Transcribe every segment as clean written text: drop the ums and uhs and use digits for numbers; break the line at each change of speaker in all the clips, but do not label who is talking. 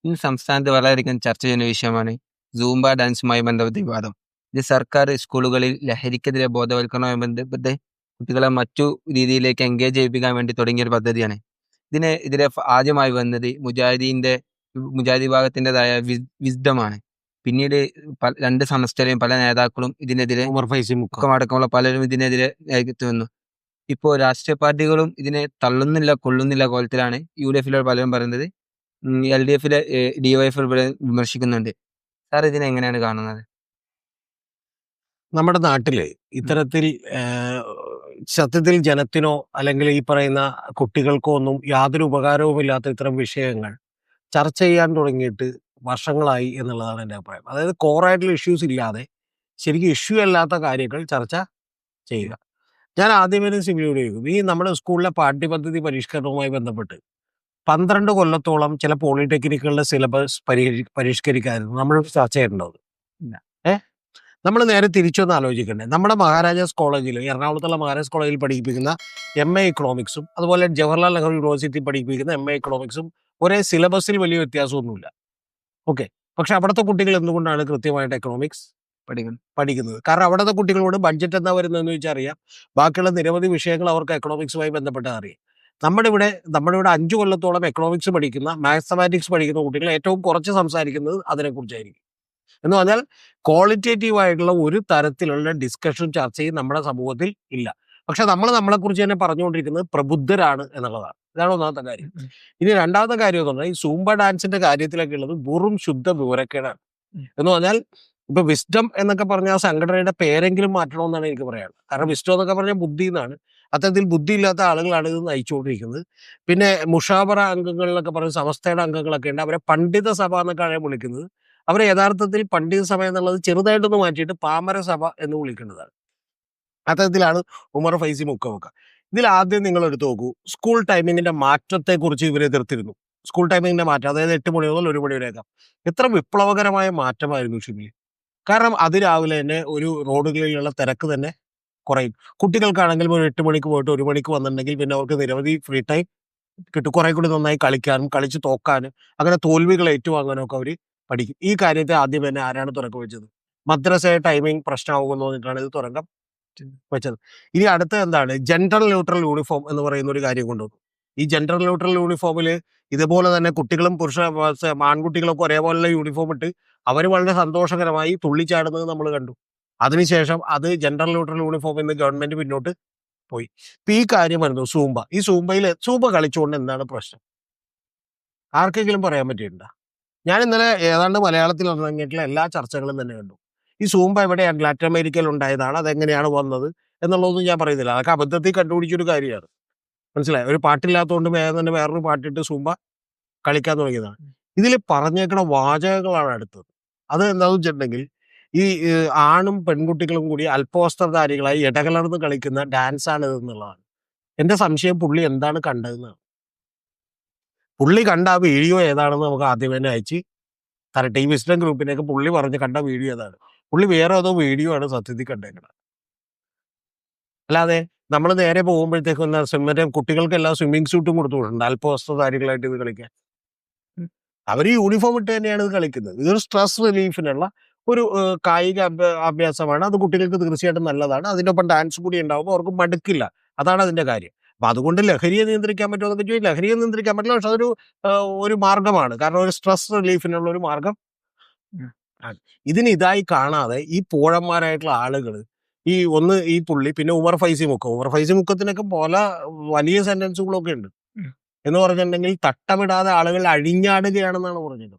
ഇന്ന് സംസ്ഥാനത്ത് വളരെയധികം ചർച്ച ചെയ്യുന്ന വിഷയമാണ് സൂംബ ഡാൻസുമായി ബന്ധപ്പെട്ട വിവാദം. ഇത് സർക്കാർ സ്കൂളുകളിൽ ലഹരിക്കെതിരെ ബോധവൽക്കരണവുമായി ബന്ധപ്പെട്ട് കുട്ടികളെ മറ്റു രീതിയിലേക്ക് എൻഗേജ് ചെയ്യിപ്പിക്കാൻ വേണ്ടി തുടങ്ങിയ ഒരു പദ്ധതിയാണ്. ഇതിനെതിരെ ആദ്യമായി വന്നത് മുജാഹിദ് വിഭാഗത്തിൻ്റെതായ വിസ്ഡമാണ്. പിന്നീട് രണ്ട് സമസ്തരെയും പല നേതാക്കളും ഇതിനെതിരെ
ഉമർ ഫൈസി മുക്കം
അടക്കമുള്ള പലരും ഇതിനെതിരെ രംഗത്ത് വന്നു. ഇപ്പോൾ രാഷ്ട്രീയ പാർട്ടികളും ഇതിനെ തള്ളുന്നില്ല കൊള്ളുന്നില്ല കോലത്തിലാണ് UDF പലരും പറയുന്നത്. LDF DYF വിമർശിക്കുന്നുണ്ട്. സാർ ഇതിനെ എങ്ങനെയാണ് കാണുന്നത്?
നമ്മുടെ നാട്ടില് ഇത്തരത്തിൽ സത്യത്തിൽ ജനത്തിനോ അല്ലെങ്കിൽ ഈ പറയുന്ന കുട്ടികൾക്കോ ഒന്നും യാതൊരു ഉപകാരവുമില്ലാത്ത ഇത്തരം വിഷയങ്ങൾ ചർച്ച ചെയ്യാൻ തുടങ്ങിയിട്ട് വർഷങ്ങളായി എന്നുള്ളതാണ് എൻ്റെ അഭിപ്രായം. അതായത് കോറായിട്ടുള്ള ഇഷ്യൂസ് ഇല്ലാതെ ശരിക്കും ഇഷ്യൂ അല്ലാത്ത കാര്യങ്ങൾ ചർച്ച ചെയ്യുക. ഞാൻ ആദ്യമേ സിമിലിയോട് ചോദിക്കും, ഈ നമ്മുടെ സ്കൂളിലെ പാഠ്യപദ്ധതി പരിഷ്കരണവുമായി ബന്ധപ്പെട്ട് 12 കൊല്ലത്തോളം ചില പോളിടെക്നിക്കുകളുടെ സിലബസ് പരിഷ്കരിക്കായിരുന്നു നമ്മൾ ചർച്ച ചെയ്യേണ്ടത്. നമ്മൾ നേരെ തിരിച്ചൊന്ന് ആലോചിക്കണ്ടേ? നമ്മുടെ മഹാരാജാസ് കോളേജിൽ, എറണാകുളത്തുള്ള മഹാരാജാസ് കോളേജിൽ പഠിപ്പിക്കുന്ന MA ഇക്കണോമിക്സും അതുപോലെ ജവഹർലാൽ നെഹ്റു യൂണിവേഴ്സിറ്റി പഠിപ്പിക്കുന്ന MA ഇക്കണോമിക്സും ഒരേ സിലബസിൽ വലിയ വ്യത്യാസമൊന്നുമില്ല. ഓക്കെ, പക്ഷെ അവിടുത്തെ കുട്ടികൾ എന്തുകൊണ്ടാണ് കൃത്യമായിട്ട് എക്കണോമിക്സ് പഠിക്കുന്നത്? കാരണം അവിടുത്തെ കുട്ടികളോട് ബഡ്ജറ്റ് എന്താ വരുന്നതെന്ന് ചോദിച്ചാൽ അറിയാം. ബാക്കിയുള്ള നിരവധി വിഷയങ്ങൾ അവർക്ക് എക്കണോമിക്സുമായി ബന്ധപ്പെട്ട് അറിയാം. നമ്മുടെ ഇവിടെ 5 കൊല്ലത്തോളം എക്കണോമിക്സ് പഠിക്കുന്ന, മാത്തമാറ്റിക്സ് പഠിക്കുന്ന കുട്ടികൾ ഏറ്റവും കുറച്ച് സംസാരിക്കുന്നത് അതിനെക്കുറിച്ചായിരിക്കും. എന്ന് പറഞ്ഞാൽ ക്വാളിറ്റേറ്റീവ് ആയിട്ടുള്ള ഒരു തരത്തിലുള്ള ഡിസ്കഷൻ ചർച്ചയും നമ്മുടെ സമൂഹത്തിൽ ഇല്ല. പക്ഷെ നമ്മളെക്കുറിച്ച് തന്നെ പറഞ്ഞുകൊണ്ടിരിക്കുന്നത് പ്രബുദ്ധരാണ് എന്നുള്ളതാണ്. ഇതാണ് ഒന്നാമത്തെ കാര്യം. ഇനി രണ്ടാമത്തെ കാര്യം എന്ന് പറഞ്ഞാൽ ഈ സൂംബ ഡാൻസിന്റെ കാര്യത്തിലൊക്കെ ഉള്ളത് വെറും ശുദ്ധ വിവരക്കേടാണ്. എന്ന് പറഞ്ഞാൽ ഇപ്പൊ വിസ്ഡം എന്നൊക്കെ പറഞ്ഞ ആ സംഘടനയുടെ പേരെങ്കിലും മാറ്റണമെന്നാണ് എനിക്ക് പറയാനുള്ളത്. കാരണം വിസ്ഡം എന്നൊക്കെ പറഞ്ഞാൽ ബുദ്ധി എന്നാണ്. അത്തരത്തിൽ ബുദ്ധിയില്ലാത്ത ആളുകളാണ് ഇത് നയിച്ചുകൊണ്ടിരിക്കുന്നത്. പിന്നെ മുഷാവറ അംഗങ്ങളിലൊക്കെ പറഞ്ഞ സമസ്തയുടെ അംഗങ്ങളൊക്കെ ഉണ്ട്. അവരെ പണ്ഡിത സഭ എന്നൊക്കെയാണ് വിളിക്കുന്നത്. അവരെ യഥാർത്ഥത്തിൽ പണ്ഡിത സഭ എന്നുള്ളത് ചെറുതായിട്ടൊന്ന് മാറ്റിയിട്ട് പാമര സഭ എന്ന് വിളിക്കേണ്ടതാണ്. അത്തരത്തിലാണ് ഉമർ ഫൈസി മുക്കമൊക്കെ. ഇതിൽ ആദ്യം നിങ്ങൾ എടുത്തു നോക്കൂ, സ്കൂൾ ടൈമിങ്ങിന്റെ മാറ്റത്തെക്കുറിച്ച് ഇവർ എതിർത്തിരുന്നു. സ്കൂൾ ടൈമിങ്ങിന്റെ മാറ്റം, അതായത് 8 മണി മുതൽ 1 മണി വരെയൊക്കെ എത്ര വിപ്ലവകരമായ മാറ്റമായിരുന്നു ഷിമിലി. കാരണം അതിരാവിലെ തന്നെ ഒരു റോഡുകളിലുള്ള തിരക്ക് തന്നെ കുറയും. കുട്ടികൾക്കാണെങ്കിലും ഒരു 8 മണിക്ക് പോയിട്ട് 1 മണിക്ക് വന്നിട്ടുണ്ടെങ്കിൽ പിന്നെ അവർക്ക് നിരവധി ഫ്രീ ടൈം കിട്ടും. കുറെ കൂടി നന്നായി കളിക്കാനും കളിച്ച് തോക്കാനും അങ്ങനെ തോൽവികൾ ഏറ്റുവാങ്ങാനും ഒക്കെ അവർ പഠിക്കും. ഈ കാര്യത്തെ ആദ്യം തന്നെ ആരാണ് തുടക്കം വെച്ചത്? മദ്രസ ടൈമിംഗ് പ്രശ്നമാകുമെന്ന് പറഞ്ഞിട്ടാണ് ഇത് തുടക്കം വെച്ചത്. ഇനി അടുത്ത എന്താണ്? ജെൻഡർ ന്യൂട്രൽ യൂണിഫോം എന്ന് പറയുന്ന ഒരു കാര്യം കൊണ്ടുവന്നു. ഈ ജെൻഡർ ന്യൂട്രൽ യൂണിഫോമിൽ ഇതുപോലെ തന്നെ കുട്ടികളും ആൺകുട്ടികളൊക്കെ ഒരേപോലുള്ള യൂണിഫോം ഇട്ട് അവർ വളരെ സന്തോഷകരമായി തുള്ളിച്ചാടുന്നത് നമ്മൾ കണ്ടു. അതിനുശേഷം അത് ജെൻഡർ ന്യൂട്രൽ യൂണിഫോം എന്ന് ഗവൺമെന്റ് പിന്നോട്ട് പോയി. ഇപ്പൊ ഈ കാര്യം വരുന്നു സൂംബ. ഈ സൂംബ കളിച്ചുകൊണ്ട് എന്താണ് പ്രശ്നം? ആർക്കെങ്കിലും പറയാൻ പറ്റിയിട്ടുണ്ടോ? ഞാൻ ഇന്നലെ ഏതാണ്ട് മലയാളത്തിൽ ഇറങ്ങിയിട്ടുള്ള എല്ലാ ചർച്ചകളും തന്നെ കണ്ടു. ഈ സൂംബ എവിടെയാണ്? ലാറ്റിൻ അമേരിക്കയിൽ ഉണ്ടായതാണ്, അതെങ്ങനെയാണ് വന്നത് എന്നുള്ളതൊന്നും ഞാൻ പറയുന്നില്ല. അതൊക്കെ അബദ്ധത്തിൽ കണ്ടുപിടിച്ചൊരു കാര്യമാണ്. മനസ്സിലായി? ഒരു പാട്ടില്ലാത്തതുകൊണ്ട് തന്നെ വേറൊരു പാട്ടിട്ട് സൂംബ കളിക്കാൻ തുടങ്ങിയതാണ്. ഇതിൽ പറഞ്ഞേക്കുന്ന വാചകങ്ങളാണ് അടുത്തത്. അത് എന്താണെന്ന് വെച്ചിട്ടുണ്ടെങ്കിൽ ഈ ആണും പെൺകുട്ടികളും കൂടി അല്പവസ്ത്രധാരികളായി ഇടകലർന്ന് കളിക്കുന്ന ഡാൻസാണ് ഇതെന്നുള്ളതാണ്. എന്റെ സംശയം പുള്ളി എന്താണ് കണ്ടതെന്നാണ്. പുള്ളി കണ്ട ആ വീഡിയോ ഏതാണെന്ന് നമുക്ക് ആദ്യം തന്നെ അയച്ച് തരട്ടെ. ഈ വിസ്ഡം ഗ്രൂപ്പിനൊക്കെ പുള്ളി പറഞ്ഞ് കണ്ട വീഡിയോ ഏതാണ്? പുള്ളി വേറെ ഏതോ വീഡിയോ ആണ് സത്യത്തിൽ കണ്ടേക്കുന്നത്. അല്ലാതെ നമ്മൾ നേരെ പോകുമ്പോഴത്തേക്കും മറ്റേ കുട്ടികൾക്കെല്ലാം സ്വിമ്മിങ് സ്യൂട്ടും കൊടുത്തു വിടുന്നുണ്ട് അല്പവസ്ത്രധാരികളായിട്ട് ഇത് കളിക്കാൻ. അവർ യൂണിഫോം ഇട്ട് തന്നെയാണ് ഇത് കളിക്കുന്നത്. ഇതൊരു സ്ട്രെസ് റിലീഫിനുള്ള ഒരു കായിക അഭ്യാസമാണ്. അത് കുട്ടികൾക്ക് തീർച്ചയായിട്ടും നല്ലതാണ്. അതിനൊപ്പം ഡാൻസ് കൂടി ഉണ്ടാകുമ്പോൾ അവർക്ക് മടുക്കില്ല. അതാണ് അതിന്റെ കാര്യം. അപ്പൊ അതുകൊണ്ട് ലഹരിയെ നിയന്ത്രിക്കാൻ പറ്റുമോ എന്നൊക്കെ ചോദിച്ചാൽ ലഹരിയെ നിയന്ത്രിക്കാൻ പറ്റില്ല. പക്ഷെ അതൊരു ഒരു മാർഗമാണ്. കാരണം ഒരു സ്ട്രെസ് റിലീഫിനുള്ള ഒരു മാർഗം. ഇതായി കാണാതെ ഈ പോഴന്മാരായിട്ടുള്ള ആളുകൾ ഈ പുള്ളി പിന്നെ ഉമർ ഫൈസി മുക്കത്തിനൊക്കെ പല വലിയ സെന്റൻസുകളൊക്കെ ഉണ്ട്. എന്ന് പറഞ്ഞിട്ടുണ്ടെങ്കിൽ തട്ടമിടാതെ ആളുകൾ അഴിഞ്ഞാടുകയാണെന്നാണ് പറഞ്ഞത്.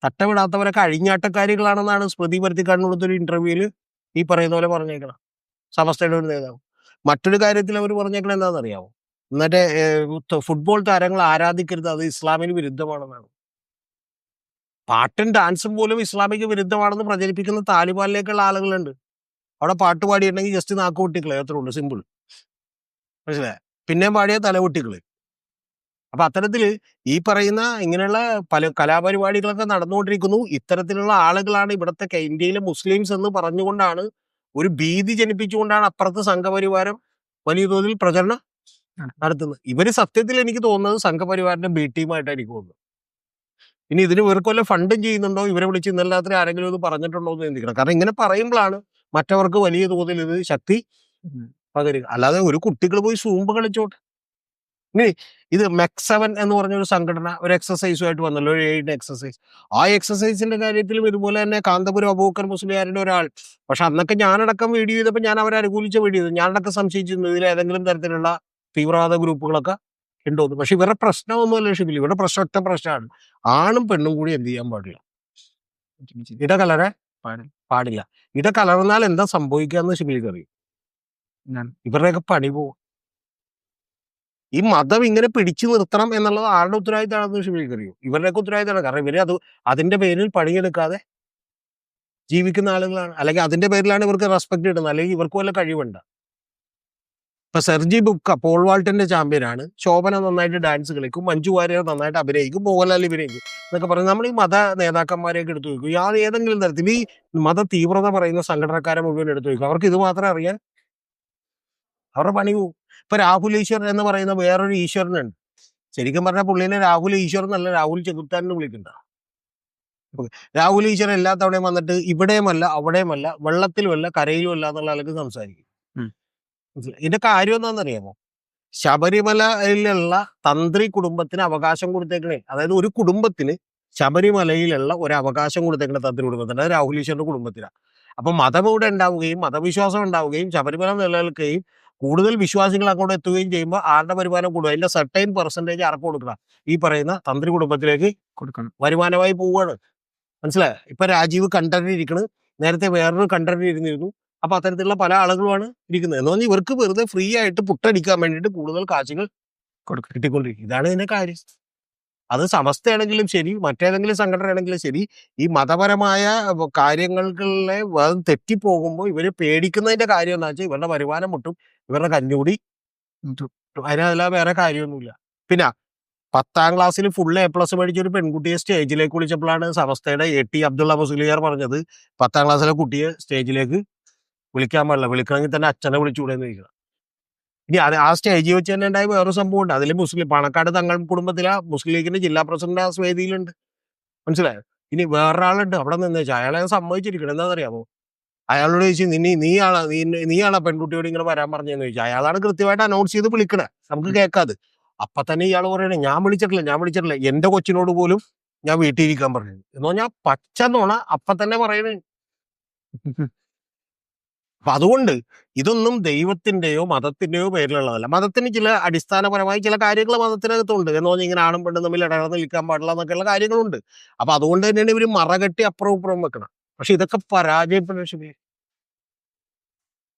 തട്ടമിടാത്തവരൊക്കെ അഴിഞ്ഞാട്ടക്കാരികളാണെന്നാണ് സ്മൃതി പരുത്തിക്കാടിന് കൊടുത്തൊരു ഇന്റർവ്യൂവിൽ ഈ പറയുന്ന പോലെ പറഞ്ഞേക്കണം സമസ്തയുടെ ഒരു നേതാവ്. മറ്റൊരു കാര്യത്തിൽ അവർ പറഞ്ഞേക്കണം എന്താണെന്നറിയാമോ? എന്നിട്ട് ഫുട്ബോൾ താരങ്ങൾ ആരാധിക്കരുത്, അത് ഇസ്ലാമിന് വിരുദ്ധമാണെന്നാണ്. പാട്ടും ഡാൻസും പോലും ഇസ്ലാമിക വിരുദ്ധമാണെന്ന് പ്രചരിപ്പിക്കുന്ന താലിബാനിലേക്കുള്ള ആളുകളുണ്ട്. അവിടെ പാട്ട് പാടിയിട്ടുണ്ടെങ്കിൽ ജസ്റ്റ് നാക്ക് പൊട്ടിക്കളെ, അത്രേ ഉള്ളൂ, സിമ്പിൾ. മനസ്സിലായ? പിന്നെയും പാടിയ തലപൊട്ടിക്കളെ. അപ്പൊ അത്തരത്തില് ഈ പറയുന്ന ഇങ്ങനെയുള്ള പല കലാപരിപാടികളൊക്കെ നടന്നുകൊണ്ടിരിക്കുന്നു. ഇത്തരത്തിലുള്ള ആളുകളാണ് ഇവിടുത്തെ ഇന്ത്യയിലെ മുസ്ലിംസ് എന്ന് പറഞ്ഞുകൊണ്ടാണ്, ഒരു ഭീതി ജനിപ്പിച്ചുകൊണ്ടാണ് അപ്പുറത്ത് സംഘപരിവാരം വലിയ തോതിൽ പ്രചരണം നടത്തുന്നത്. ഇവര് സത്യത്തിൽ എനിക്ക് തോന്നുന്നത് സംഘപരിവാറിന്റെ ബി ടീമായിട്ടാണ് എനിക്ക് തോന്നുന്നത്. ഇനി ഇതിന് ഇവർക്ക് വല്ല ഫണ്ടും ചെയ്യുന്നുണ്ടോ, ഇവരെ വിളിച്ച് ഇന്നലെ രാത്രി ആരെങ്കിലും ഇത് പറഞ്ഞിട്ടുണ്ടോ എന്ന് ചിന്തിക്കണം. കാരണം ഇങ്ങനെ പറയുമ്പോഴാണ് മറ്റവർക്ക് വലിയ തോതിൽ ഇത് ശക്തി പകരുക. അല്ലാതെ ഒരു കുട്ടികൾ പോയി സൂമ്പ് കളിച്ചോട്ടെ. ഇനി ഇത് മെക്സവൻ എന്ന് പറഞ്ഞൊരു സംഘടന ഒരു എക്സസൈസുമായിട്ട് വന്നല്ലോ, ഒരു എയ്ഡ് എക്സസൈസ്. ആ എക്സസൈസിന്റെ കാര്യത്തിലും ഇതുപോലെ തന്നെ കാന്തപുരം അബൂബക്കർ മുസ്ലിയാരുടെ ഒരാൾ. പക്ഷെ അന്നൊക്കെ ഞാനടക്കം വീഡിയോ ചെയ്തപ്പോൾ ഞാൻ അവരെ അനുകൂലിച്ച വീഡിയോ ചെയ്തു. ഞാനടക്കം സംശയിച്ചിരുന്നു ഇതിൽ ഏതെങ്കിലും തരത്തിലുള്ള തീവ്രവാദ ഗ്രൂപ്പുകളൊക്കെ ഉണ്ടോന്ന്. പക്ഷെ ഇവരുടെ പ്രശ്നമൊന്നുമല്ല ഷിബിലി, ഇവരുടെ പ്രശ്നം ഒറ്റ പ്രശ്നമാണ്, ആണും പെണ്ണും കൂടി എന്ത് ചെയ്യാൻ പാടില്ല, ഇടകലരാൻ പാടില്ല. ഇടകലർന്നാൽ എന്താ സംഭവിക്കുക എന്ന് ഷിബിലിക്ക് അറിയും. ഇവരുടെയൊക്കെ പണി പോകും. ഈ മതം ഇങ്ങനെ പിടിച്ചു നിർത്തണം എന്നുള്ളത് ആരുടെ ഉത്തരവാദിത്തമാണെന്ന് ഷിബിലിക്ക് അറിയും. ഇവരുടെയൊക്കെ ഉത്തരവാദിത്തമാണ്. കാരണം ഇവര് അതിന്റെ പേരിൽ പണിയെടുക്കാതെ ജീവിക്കുന്ന ആളുകളാണ്. അല്ലെങ്കിൽ അതിന്റെ പേരിലാണ് ഇവർക്ക് റെസ്പെക്ട് കിട്ടുന്നത്, അല്ലെങ്കിൽ ഇവർക്ക് വല്ല കഴിവുണ്ട്. ഇപ്പൊ സെർജി ബുക്ക പോൾ വാൾട്ടിന്റെ ചാമ്പ്യനാണ്, ശോഭന നന്നായിട്ട് ഡാൻസ് കളിക്കും, മഞ്ജു വാര്യർ നന്നായിട്ട് അഭിനയിക്കും, മോഹൻലാൽ അഭിനയിക്കും എന്നൊക്കെ പറഞ്ഞ് നമ്മൾ ഈ മത നേതാക്കന്മാരെയൊക്കെ എടുത്തു നോക്കും. ഏതെങ്കിലും തരത്തിൽ ഈ മത തീവ്രത പറയുന്ന സംഘടനക്കാരെ മുഴുവൻ എടുത്തു നോക്കും. അവർക്ക് ഇത് മാത്രമേ അറിയാൻ, അവരുടെ പണി പോവും. ഇപ്പൊ രാഹുൽ ഈശ്വരൻ എന്ന് പറയുന്ന വേറൊരു ഈശ്വരനുണ്ട്. ശരിക്കും പറഞ്ഞാൽ പുള്ളിനെ രാഹുൽ ഈശ്വരൻ എന്നല്ല, രാഹുൽ ചെകുത്താൻ എന്ന് വിളിക്കണ്ട. രാഹുൽ ഈശ്വരൻ എല്ലാ തവണയും വന്നിട്ട് ഇവിടെയുമല്ല അവിടെയുമല്ല വെള്ളത്തിലുമല്ല കരയിലുമല്ല എന്നുള്ള ആൾക്ക് സംസാരിക്കും. ഇതിന്റെ കാര്യം എന്താണെന്നറിയാമോ? ശബരിമലയിലുള്ള തന്ത്രി കുടുംബത്തിന് അവകാശം കൊടുത്തേക്കണേ. അതായത് ഒരു കുടുംബത്തിന് ശബരിമലയിലുള്ള ഒരു അവകാശം കൊടുത്തേക്കണ തന്ത്രി കുടുംബത്തിന്, അത് രാഹുൽ ഈശ്വരന്റെ കുടുംബത്തിലാണ്. അപ്പൊ മതം ഇവിടെ ഉണ്ടാവുകയും മതവിശ്വാസം ഉണ്ടാവുകയും ശബരിമല നിലനിൽക്കുകയും കൂടുതൽ വിശ്വാസികൾ അങ്ങോട്ട് എത്തുകയും ചെയ്യുമ്പോൾ ആരുടെ വരുമാനം കൂടും? അതിന്റെ സർട്ടൈൻ പെർസെന്റേജ് ആർക്ക് കൊടുക്കണം? ഈ പറയുന്ന തന്ത്രി കുടുംബത്തിലേക്ക് കൊടുക്കണം. വരുമാനമായി പോവുകയാണ്. മനസ്സിലായോ? ഇപ്പൊ രാജീവ് കണ്ടന്റ് ഇരിക്കണ്, നേരത്തെ വേറൊരു കണ്ടന്റ് ഇരുന്നിരുന്നു. അപ്പൊ അത്തരത്തിലുള്ള പല ആളുകളുമാണ് ഇരിക്കുന്നത്. എന്ന് പറഞ്ഞാൽ ഇവർക്ക് വെറുതെ ഫ്രീ ആയിട്ട് പുട്ടടിക്കാൻ വേണ്ടിയിട്ട് കൂടുതൽ കാശുകൾ കിട്ടിക്കൊണ്ടിരിക്കും. ഇതാണ് ഇതിന്റെ കാര്യം. അത് സമസ്തയാണെങ്കിലും ശരി, മറ്റേതെങ്കിലും സംഘടന ആണെങ്കിലും ശരി, ഈ മതപരമായ കാര്യങ്ങളിലെ തെറ്റിപ്പോകുമ്പോൾ ഇവര് പേടിക്കുന്നതിന്റെ കാര്യം എന്താ വെച്ചാൽ ഇവരുടെ വരുമാനം മുട്ടും, ഇവരുടെ കഞ്ഞൂടി അതിനല്ല വേറെ കാര്യമൊന്നുമില്ല. പിന്നെ 10ാം ക്ലാസ്സിൽ ഫുൾ A+ മേടിച്ച ഒരു പെൺകുട്ടിയെ സ്റ്റേജിലേക്ക് വിളിച്ചപ്പോഴാണ് സമസ്തയുടെ AT അബ്ദുള്ള മുസ്ലിയാർ പറഞ്ഞത് 10ാം ക്ലാസ്സിലെ കുട്ടിയെ സ്റ്റേജിലേക്ക് വിളിക്കാൻ പാടില്ല, വിളിക്കണമെങ്കിൽ തന്നെ അച്ഛനെ വിളിച്ചുകൂടെന്ന് ചോദിക്കണം. ഇനി ആ സ്റ്റേജിൽ വെച്ച് തന്നെ ഉണ്ടായ വേറൊരു സംഭവം ഉണ്ട്. അതിൽ പാണക്കാട് തങ്ങൾ കുടുംബത്തിലെ മുസ്ലിം ലീഗിന്റെ ജില്ലാ പ്രസിഡന്റ് ആ വേദിയിലുണ്ട്. മനസ്സിലായോ? ഇനി വേറൊരാളുണ്ട് അവിടെ നിന്ന് വെച്ചാൽ അയാളെ സമ്മതിച്ചിരിക്കണം. എന്താണെന്നറിയാമോ? അയാളോട് ചോദിച്ചു, നീയാളാ പെൺകുട്ടിയോട് ഇങ്ങനെ വരാൻ പറഞ്ഞതെന്ന് ചോദിച്ചു. അയാളാണ് കൃത്യമായിട്ട് അനൗൺസ് ചെയ്ത് വിളിക്കണേ, നമുക്ക് കേൾക്കാതെ. അപ്പൊ തന്നെ ഇയാൾ പറയണേ, ഞാൻ വിളിച്ചിട്ടില്ല, എന്റെ കൊച്ചിനോട് പോലും ഞാൻ വീട്ടിൽ ഇരിക്കാൻ പറഞ്ഞു എന്ന് പറഞ്ഞാൽ പച്ച നോണ അപ്പൊ തന്നെ പറയണേ. അപ്പൊ അതുകൊണ്ട് ഇതൊന്നും ദൈവത്തിന്റെയോ മതത്തിന്റെയോ പേരിലുള്ളതല്ല. മതത്തിന് ചില അടിസ്ഥാനപരമായി ചില കാര്യങ്ങൾ മതത്തിനകത്തുണ്ട്. എന്ന് പറഞ്ഞാൽ ഇങ്ങനെ ആണും പെണ്ണും തമ്മിൽ ഇടകലർന്ന് നിൽക്കാൻ പാടില്ല എന്നൊക്കെയുള്ള കാര്യങ്ങളുണ്ട്. അപ്പൊ അതുകൊണ്ട് തന്നെയാണ് ഇവര് മറകെട്ടി അപ്പുറവും ഇപ്പുറവും വെക്കണം. പക്ഷെ ഇതൊക്കെ പരാജയപ്പെടുന്ന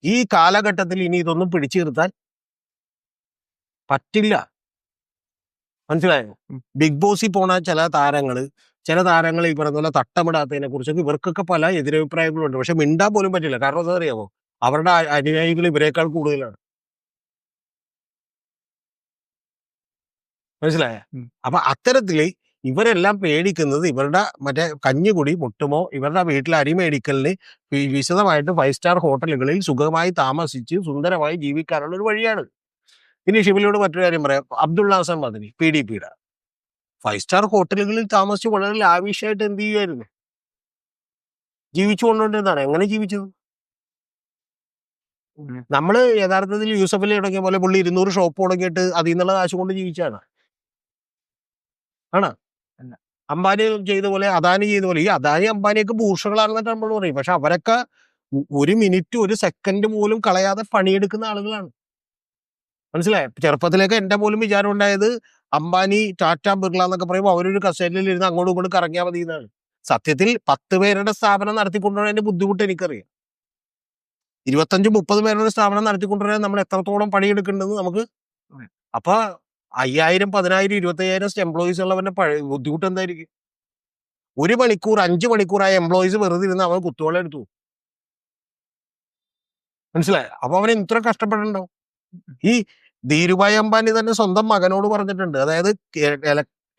ഈ കാലഘട്ടത്തിൽ ഇനി ഇതൊന്നും പിടിച്ചു നിർത്താൻ പറ്റില്ല. മനസ്സിലായോ? ബിഗ് ബോസിൽ പോണ ചില താരങ്ങൾ ഈ പറയുന്ന പോലെ തട്ടമിടാത്തതിനെ കുറിച്ചൊക്കെ ഇവർക്കൊക്കെ പല എതിരഭിപ്രായങ്ങളുണ്ട്. പക്ഷെ മിണ്ടാൻ പോലും പറ്റില്ല. കാരണം എന്താ അറിയാമോ? അവരുടെ അനുയായികൾ ഇവരെക്കാൾ കൂടുതലാണ്. മനസ്സിലായ? അപ്പൊ അത്തരത്തില് ഇവരെല്ലാം പേടിക്കുന്നത് ഇവരുടെ മറ്റേ കഞ്ഞുകുടി മുട്ടുമോ, ഇവരുടെ വീട്ടിൽ അരി മേടിക്കലിന് വിശദമായിട്ട് 5 സ്റ്റാർ ഹോട്ടലുകളിൽ സുഖമായി താമസിച്ച് സുന്ദരമായി ജീവിക്കാനുള്ള ഒരു വഴിയാണ്. ഇനി ഷിബിലിയോട് മറ്റൊരു കാര്യം പറയാം. അബ്ദുള്ള ഹസൻ മദനി PDPയുടെ 5 സ്റ്റാർ ഹോട്ടലുകളിൽ താമസിച്ച് വളരെ ലാവിഷായിട്ട് എന്ത് ചെയ്യുമായിരുന്നു? ജീവിച്ചു കൊണ്ടുകൊണ്ടിരുന്നതാണ്. എങ്ങനെ ജീവിച്ചത്? നമ്മള് യഥാർത്ഥത്തിൽ യൂസഫലി തുടങ്ങിയ പോലെ പുള്ളി 200 ഷോപ്പ് തുടങ്ങിയിട്ട് അതിൽ നിന്നുള്ള കാശ് കൊണ്ട് ജീവിച്ചാണ്. ആണോ? അംബാനി ചെയ്ത പോലെ, അദാനി ചെയ്ത പോലെ. ഈ അദാനി അംബാനിയൊക്കെ ഭൂഷകളാണെന്നിട്ട് നമ്മൾ പറയും. പക്ഷെ അവരൊക്കെ ഒരു മിനിറ്റ് ഒരു സെക്കൻഡ് പോലും കളയാതെ പണിയെടുക്കുന്ന ആളുകളാണ്. മനസ്സിലായോ? ചെറുപ്പത്തിലേക്ക് എന്റെ പോലും വിചാരം ഉണ്ടായത് അംബാനി, ടാറ്റ, ബിർള എന്നൊക്കെ പറയുമ്പോൾ അവരൊരു കസേരയിൽ ഇരുന്ന് അങ്ങോട്ടും ഇങ്ങോട്ടും കറങ്ങിയാൽ മതി എന്നാണ്. സത്യത്തിൽ 10 പേരുടെ സ്ഥാപനം നടത്തിക്കൊണ്ടുവരുന്നതിന്റെ ബുദ്ധിമുട്ട് എനിക്കറിയാം. 25-30 പേരുടെ സ്ഥാപനം നടത്തിക്കൊണ്ടുവരാൻ നമ്മൾ എത്രത്തോളം പണിയെടുക്കേണ്ടത് നമുക്ക്. അപ്പൊ 5000, 10000, 25,000 എംപ്ലോയീസ് ഉള്ളവന്റെ ബുദ്ധിമുട്ട് എന്തായിരിക്കും? 1 മണിക്കൂർ 5 മണിക്കൂറായ എംപ്ലോയീസ് വെറുതെ ഇരുന്ന് അവൻ കുത്തുവള എടുത്തു. മനസ്സിലായോ? അപ്പൊ അവൻ ഇത്ര കഷ്ടപ്പെടണ്ടാവും. ഈ ധീരുഭായ് അംബാനി തന്നെ സ്വന്തം മകനോട് പറഞ്ഞിട്ടുണ്ട്. അതായത്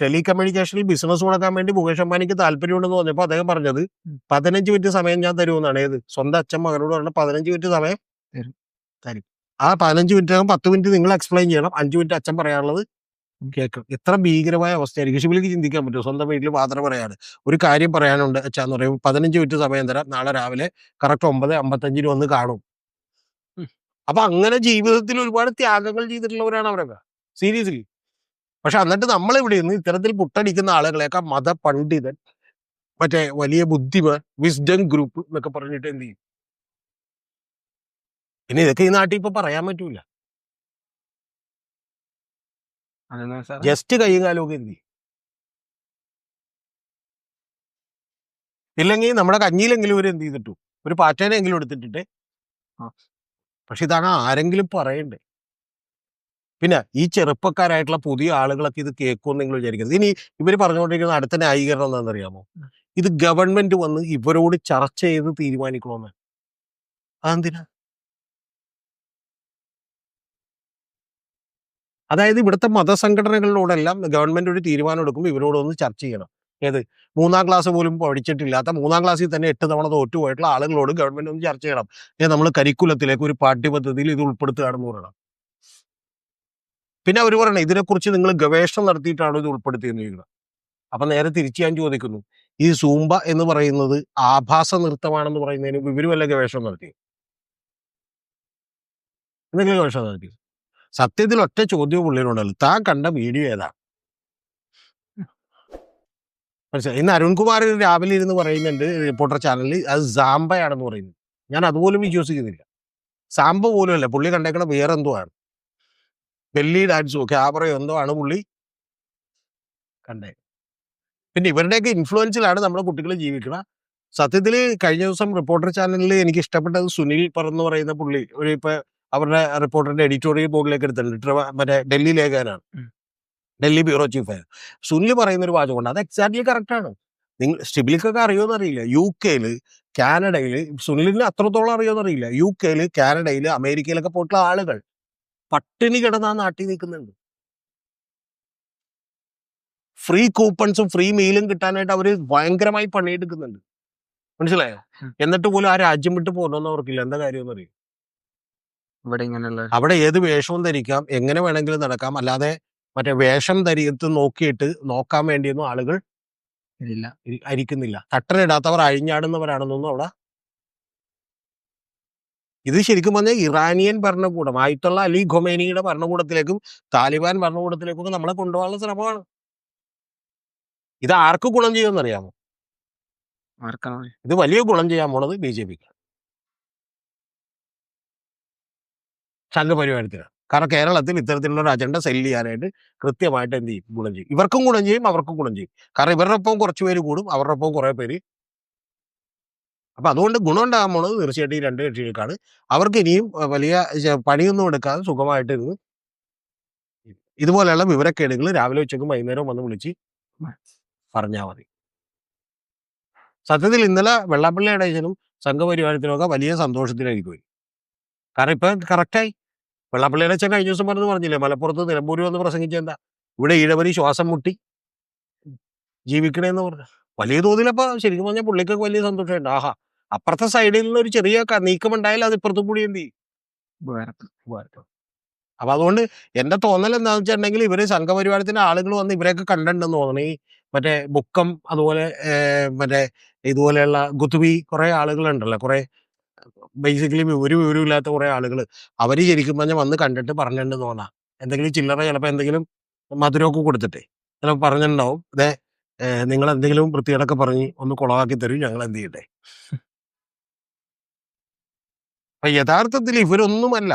ടെലികമ്മ്യൂണിക്കേഷനിൽ ബിസിനസ് തുടങ്ങാൻ വേണ്ടി മുകേഷ് അംബാനിക്ക് താല്പര്യമുണ്ടെന്ന് പറഞ്ഞപ്പോൾ അദ്ദേഹം പറഞ്ഞത് 15 മിനിറ്റ് സമയം ഞാൻ തരുമെന്നാണ്. ഏത് സ്വന്തം അച്ഛൻ മകനോട് പറഞ്ഞ 15 മിനിറ്റ് സമയം തരും. ആ 15 മിനിറ്റിനകം 10 മിനിറ്റ് നിങ്ങൾ എക്സ്പ്ലെയിൻ ചെയ്യണം, 5 മിനിറ്റ് അച്ഛൻ പറയാനുള്ളത് കേൾക്കണം. എത്ര ഭീകരമായ അവസ്ഥയായിരിക്കും. ഷിബിലിക്ക് ചിന്തിക്കാൻ പറ്റുമോ? സ്വന്തം വീട്ടിൽ മാത്രം പറയാണ്, ഒരു കാര്യം പറയാനുണ്ട് അച്ഛാന്ന് പറയും, 15 മിനിറ്റ് സമയം തരാം, നാളെ രാവിലെ കറക്റ്റ് 9:55 വന്ന് കാണും. അപ്പൊ അങ്ങനെ ജീവിതത്തിൽ ഒരുപാട് ത്യാഗങ്ങൾ ചെയ്തിട്ടുള്ളവരാണ് അവരൊക്കെ, സീരിയസ്ലി. പക്ഷെ എന്നിട്ട് നമ്മളിവിടെ നിന്ന് ഇത്തരത്തിൽ പുട്ടടിക്കുന്ന ആളുകളെയൊക്കെ മതപണ്ഡിതൻ, മറ്റേ വലിയ ബുദ്ധിമാൻ, വിസ്ഡം ഗ്രൂപ്പ് എന്നൊക്കെ പറഞ്ഞിട്ട് എന്ത് ചെയ്യും? പിന്നെ ഇതൊക്കെ ഈ നാട്ടിൽ ഇപ്പൊ പറയാൻ പറ്റൂല.
അതെന്നാ സാറേ?
ജസ്റ്റ് കൈയും കാലമൊക്കെ എന്ത് ചെയ്യും? ഇല്ലെങ്കിൽ നമ്മുടെ കഞ്ഞിയിലെങ്കിലും ഒരു എന്ത് ചെയ്തിട്ടു, ഒരു പാറ്റേനെങ്കിലും എടുത്തിട്ടിട്ട്. പക്ഷെ ഇതാണ് ആരെങ്കിലും പറയണ്ടേ. പിന്നെ ഈ ചെറുപ്പക്കാരായിട്ടുള്ള പുതിയ ആളുകളൊക്കെ ഇത് കേൾക്കുമെന്ന് നിങ്ങൾ വിചാരിക്കരുത്. ഇനി ഇവർ പറഞ്ഞുകൊണ്ടിരിക്കുന്ന അടുത്ത ന്യായീകരണം എന്താണെന്നറിയാമോ? ഇത് ഗവൺമെന്റ് വന്ന് ഇവരോട് ചർച്ച ചെയ്ത് തീരുമാനിക്കണമെന്ന്. അതെന്തിനാ? അതായത് ഇവിടുത്തെ മതസംഘടനകളിലോടെല്ലാം ഗവൺമെന്റ് ഒരു തീരുമാനം എടുക്കുമ്പോൾ ഇവരോടൊന്ന് ചർച്ച ചെയ്യണം. ഏത്? 3-ാം ക്ലാസ് പോലും പഠിച്ചിട്ടില്ലാത്ത, 3-ാം ക്ലാസ്സിൽ തന്നെ 8 തവണ തോറ്റുപോയിട്ടുള്ള ആളുകളോട് ഗവൺമെന്റ് ഒന്ന് ചർച്ച ചെയ്യണം. നമ്മൾ കരിക്കുലത്തിലേക്ക്, ഒരു പാഠ്യപദ്ധതിയിൽ ഇത് ഉൾപ്പെടുത്തുകയാണെന്ന് പറയണം. പിന്നെ അവർ പറയണം, ഇതിനെക്കുറിച്ച് നിങ്ങൾ ഗവേഷണം നടത്തിയിട്ടാണോ ഇത് ഉൾപ്പെടുത്തിയെന്ന് ചോദിക്കണം. അപ്പൊ നേരെ തിരിച്ച് ഞാൻ ചോദിക്കുന്നു, ഈ സൂംബ എന്ന് പറയുന്നത് ആഭാസ നൃത്തമാണെന്ന് പറയുന്നതിന് ഇവര് വല്ല ഗവേഷണം നടത്തി? എന്തെങ്കിലും ഗവേഷണം നടത്തി? സത്യത്തിൽ ഒറ്റ ചോദ്യം ഉള്ളിലുണ്ടല്ലോ, താൻ കണ്ട വീഡിയോ ഏതാ? മനസ്സിലായി? ഇന്ന് അരുൺകുമാർ രാവിലെ ഇരുന്ന് പറയുന്നുണ്ട് റിപ്പോർട്ടർ ചാനലിൽ, അത് സാംബയാണെന്ന് പറയുന്നത്. ഞാൻ അതുപോലും വിശ്വസിക്കുന്നില്ല. സാംബ പോലും അല്ല, പുള്ളി കണ്ടേക്കണ വേറെ എന്തോ ആണ്, ബെല്ലി ഡാൻസോ ക്യാബറയോ എന്തോ ആണ് പുള്ളി കണ്ടേ. പിന്നെ ഇവരുടെയൊക്കെ ഇൻഫ്ലുവൻസിലാണ് നമ്മുടെ കുട്ടികൾ ജീവിക്കണം. സത്യത്തിൽ കഴിഞ്ഞ ദിവസം റിപ്പോർട്ടർ ചാനലിൽ എനിക്ക് ഇഷ്ടപ്പെട്ടത് സുനിൽ എന്ന് പറയുന്ന പുള്ളി, ഒരു ഇപ്പൊ അവരുടെ റിപ്പോർട്ടറിന്റെ എഡിറ്റോറിയൽ ബോർഡിലേക്ക് എടുത്തിട്ടുണ്ട്. മറ്റേ ഡൽഹി ലേഖകനാണ്, ഡൽഹി ബ്യൂറോ ചീഫ്. സുനിൽ പറയുന്ന ഒരു വാചകമുണ്ട്, അത് എക്സാക്ട്ലി കറക്റ്റ് ആണ്. നിങ്ങൾ ഷിബിലിക്കൊക്കെ അറിയുമെന്ന് അറിയില്ല, UK-ൽ, കാനഡയിൽ, സുനിലിന് അത്രത്തോളം അറിയുമെന്ന് അറിയില്ല, UK-ൽ, കാനഡയിൽ, അമേരിക്കയിലൊക്കെ പോയിട്ടുള്ള ആളുകൾ പട്ടിണി കിടന്ന ആ നാട്ടിൽ നിൽക്കുന്നുണ്ട്. ഫ്രീ കൂപ്പൺസും ഫ്രീ മീലും കിട്ടാനായിട്ട് അവര് ഭയങ്കരമായി പണിയെടുക്കുന്നുണ്ട്. മനസ്സിലായോ? എന്നിട്ട് പോലും ആ രാജ്യം വിട്ട് പോകണമെന്ന് അവർക്കില്ല. എന്താ കാര്യം എന്ന് അറിയും?
ഇവിടെ ഇങ്ങനെയുള്ള
അവിടെ ഏത് വേഷവും ധരിക്കാം, എങ്ങനെ വേണമെങ്കിലും നടക്കാം. അല്ലാതെ മറ്റേ വേഷം നോക്കിയിട്ട് നോക്കാൻ വേണ്ടിയൊന്നും ആളുകൾ
ഇല്ല.
അരിക്കുന്നില്ല. തട്ടനിടാത്തവർ അഴിഞ്ഞാടുന്നവരാണെന്നൊന്നും അവിടെ. ഇത് ശരിക്കും പറഞ്ഞാൽ ഇറാനിയൻ ഭരണകൂടം, ആയത്തുള്ള അലി ഖൊമേനിയുടെ ഭരണകൂടത്തിലേക്കും താലിബാൻ ഭരണകൂടത്തിലേക്കും ഒക്കെ നമ്മളെ കൊണ്ടുപോകാനുള്ള ശ്രമമാണ്. ഇത് ആർക്ക് ഗുണം ചെയ്യുമെന്ന് അറിയാമോ?
ആർക്കാണ്?
ഇത് വലിയ ഗുണം ചെയ്യാൻ പോണത് BJPക്ക്, സംഘപരിവാരത്തിന്. കാരണം കേരളത്തിൽ ഇത്തരത്തിലുള്ള ഒരു അജണ്ട സെല്ല് ചെയ്യാനായിട്ട് കൃത്യമായിട്ട് എന്ത് ചെയ്യും? ഗുണം ചെയ്യും. ഇവർക്കും ഗുണം ചെയ്യും, അവർക്കും ഗുണം ചെയ്യും. കാരണം ഇവരുടെ ഒപ്പം കുറച്ച് പേര് കൂടും, അവരുടെ ഒപ്പം കുറെ പേര്. അപ്പൊ അതുകൊണ്ട് ഗുണം ഉണ്ടാകാൻ പോണത് തീർച്ചയായിട്ടും ഈ രണ്ട് കക്ഷികൾക്കാണ്. അവർക്ക് ഇനിയും വലിയ പണിയൊന്നും എടുക്കാതെ സുഖമായിട്ട് ഇരുന്ന് ഇതുപോലെയുള്ള വിവരക്കേടുകൾ രാവിലെ ഉച്ചയ്ക്കും വൈകുന്നേരവും വന്ന് വിളിച്ച് പറഞ്ഞാൽ മതി. സത്യത്തിൽ ഇന്നലെ വെള്ളാപ്പള്ളി നടേശനും സംഘപരിവാരത്തിനൊക്കെ വലിയ സന്തോഷത്തിലായിരിക്കും. കാരണം ഇപ്പൊ കറക്റ്റായി. വെള്ളാപ്പള്ളി നടേശൻ കഴിഞ്ഞ ദിവസം പറഞ്ഞില്ലേ, മലപ്പുറത്ത് നിലമ്പൂര് വന്ന് പ്രസംഗിച്ചെന്താ, ഇവിടെ ഈഴവരി ശ്വാസം മുട്ടി ജീവിക്കണേന്ന് പറഞ്ഞു. വലിയ തോതിലപ്പോ ശരിക്കും പറഞ്ഞാൽ പുള്ളിക്കൊക്കെ വലിയ സന്തോഷമുണ്ട്. ആഹാ, അപ്പുറത്തെ സൈഡിൽ നിന്ന് ഒരു ചെറിയ നീക്കമുണ്ടായാലും അത് ഇപ്പുറത്തും കൂടി എന്ത് ചെയ്യും? ഉപകാരപ്പെടും. അപ്പൊ അതുകൊണ്ട് എന്റെ തോന്നൽ എന്താണെന്ന് വെച്ചിട്ടുണ്ടെങ്കിൽ, ഇവര് സംഘപരിവാരത്തിന്റെ ആളുകൾ വന്ന് ഇവരെയൊക്കെ കണ്ടിട്ടുണ്ടെന്ന് തോന്നണം. ഈ മറ്റേ ബുക്കം, അതുപോലെ മറ്റേ ഇതുപോലെയുള്ള ഗുത്തുബി, കുറെ ആളുകളുണ്ടല്ലോ, കുറെ ബേസിക്കലി ഒരു വിവരമില്ലാത്ത കുറെ ആളുകൾ, അവര് ശരിക്കും പറഞ്ഞാൽ വന്ന് കണ്ടിട്ട് പറഞ്ഞിട്ടുണ്ടെന്ന് തോന്നാം. എന്തെങ്കിലും ചില്ലറ, ചിലപ്പോ എന്തെങ്കിലും മധുരമൊക്കെ കൊടുത്തിട്ടേ ചിലപ്പോൾ പറഞ്ഞിട്ടുണ്ടാവും, അതെ നിങ്ങൾ എന്തെങ്കിലും വൃത്തികേടൊക്കെ പറഞ്ഞ് ഒന്ന് കുളമാക്കി തരും, ഞങ്ങൾ എന്ത് ചെയ്യട്ടെ. അപ്പൊ യഥാർത്ഥത്തിൽ ഇവരൊന്നുമല്ല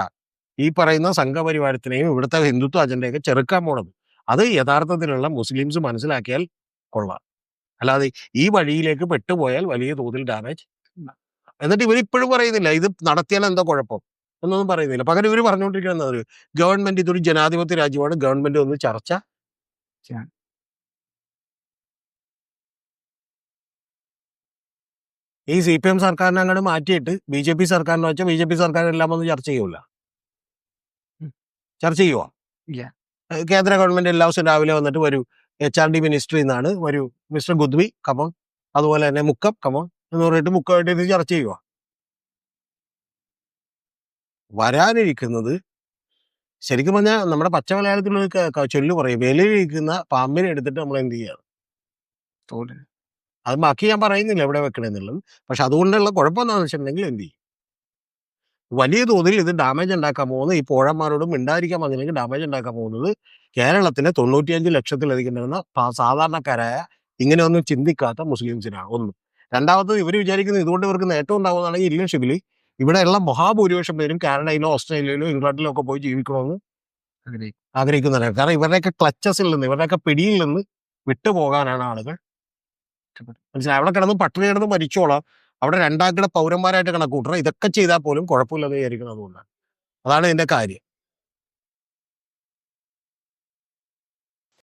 ഈ പറയുന്ന സംഘപരിവാരത്തിനെയും ഇവിടുത്തെ ഹിന്ദുത്വ അജണ്ടയൊക്കെ ചെറുക്കാൻ പോണത്. അത് യഥാർത്ഥത്തിലുള്ള മുസ്ലിംസ് മനസ്സിലാക്കിയാൽ കൊള്ളാം. അല്ലാതെ ഈ വഴിയിലേക്ക് പെട്ടുപോയാൽ വലിയ തോതിൽ ഡാമേജ്. എന്നിട്ട് ഇവരിപ്പോഴും പറയുന്നില്ല ഇത് നടത്തിയാൽ എന്താ കുഴപ്പം എന്നൊന്നും പറയുന്നില്ല. പകരം ഇവർ പറഞ്ഞുകൊണ്ടിരിക്കുന്നത്, ഗവൺമെന്റ് ഇതൊരു ജനാധിപത്യ രാജ്യമാണ്, ഗവൺമെന്റ് ഒന്ന് ചർച്ച ചെയ്യാൻ. ഈ CPM സർക്കാരിനെ അങ്ങോട്ട് മാറ്റിയിട്ട് BJP സർക്കാരിനെ വെച്ചാൽ BJP സർക്കാരെല്ലാം ഒന്ന് ചർച്ച ചെയ്യൂല. ചർച്ച ചെയ്യുവാ?
ഇല്ല.
കേന്ദ്ര ഗവൺമെന്റ് എല്ലാ ദിവസവും രാവിലെ വന്നിട്ട് വരൂ, HRD മിനിസ്ട്രിയിൽ നിന്നാണ്, വരൂ മിസ്റ്റർ ഗുദ്വി കമോൺ, അതുപോലെ തന്നെ മുക്കം കമോൺ എന്ന് പറഞ്ഞിട്ട് മുക്കമായിട്ട് ഇത് ചർച്ച ചെയ്യുക. വരാനിരിക്കുന്നത് ശരിക്കും പറഞ്ഞാൽ നമ്മുടെ പച്ച മലയാളത്തിലൊരു ചൊല്ല് പറയും, വേലിയിലിരിക്കുന്ന പാമ്പിനെ എടുത്തിട്ട് നമ്മൾ എന്ത് ചെയ്യുക.
തോല്.
അത് ബാക്കി ഞാൻ പറയുന്നില്ല എവിടെ വെക്കണമെന്നുള്ളത്. പക്ഷെ അതുകൊണ്ടുള്ള കുഴപ്പം എന്താണെന്ന് വെച്ചിട്ടുണ്ടെങ്കിൽ എന്ത് ചെയ്യും, വലിയ തോതിൽ ഇത് ഡാമേജ് ഉണ്ടാക്കാൻ പോകുന്നത്, ഈ പോഴന്മാരോടും മിണ്ടാതിരിക്കാൻ പറഞ്ഞില്ലെങ്കിൽ ഡാമേജ് ഉണ്ടാക്കാൻ പോകുന്നത് കേരളത്തിലെ 95 ലക്ഷത്തിലധികം വരുന്ന സാധാരണക്കാരായ ഇങ്ങനെയൊന്നും ചിന്തിക്കാത്ത മുസ്ലിംസിനാണ്. ഒന്ന്. രണ്ടാമത്തത്, ഇവർ വിചാരിക്കുന്നത് ഇതുകൊണ്ട് ഇവർക്ക് നേട്ടം ഉണ്ടാകുന്നതാണെങ്കിൽ റിലേഷൻഷിപ്പിൽ ഇവിടെയുള്ള മഹാഭൂരിപക്ഷം പേരും കാനഡയിലോ ഓസ്ട്രേലിയയിലോ ഇംഗ്ലണ്ടിലോ ഒക്കെ പോയി ജീവിക്കണമെന്ന്
ആഗ്രഹിക്കും.
ആഗ്രഹിക്കുന്നവരാണ്. കാരണം ഇവരുടെയൊക്കെ ക്ലച്ചസിൽ നിന്ന്, ഇവരുടെയൊക്കെ പിടിയിൽ നിന്ന് വിട്ടുപോകാനാണ് ആളുകൾ. മനസ്സിലായി? അവിടെ കിടന്ന് പട്ടിണി കിടന്ന് മരിച്ചോളാം, അവിടെ രണ്ടാക്കിടെ പൗരന്മാരായിട്ട് കണക്കൂട്ടണം, ഇതൊക്കെ ചെയ്താൽ പോലും കുഴപ്പമില്ലാതെ വിചാരിക്കണം. അതുകൊണ്ടാണ്. അതാണ് ഇതിന്റെ കാര്യം.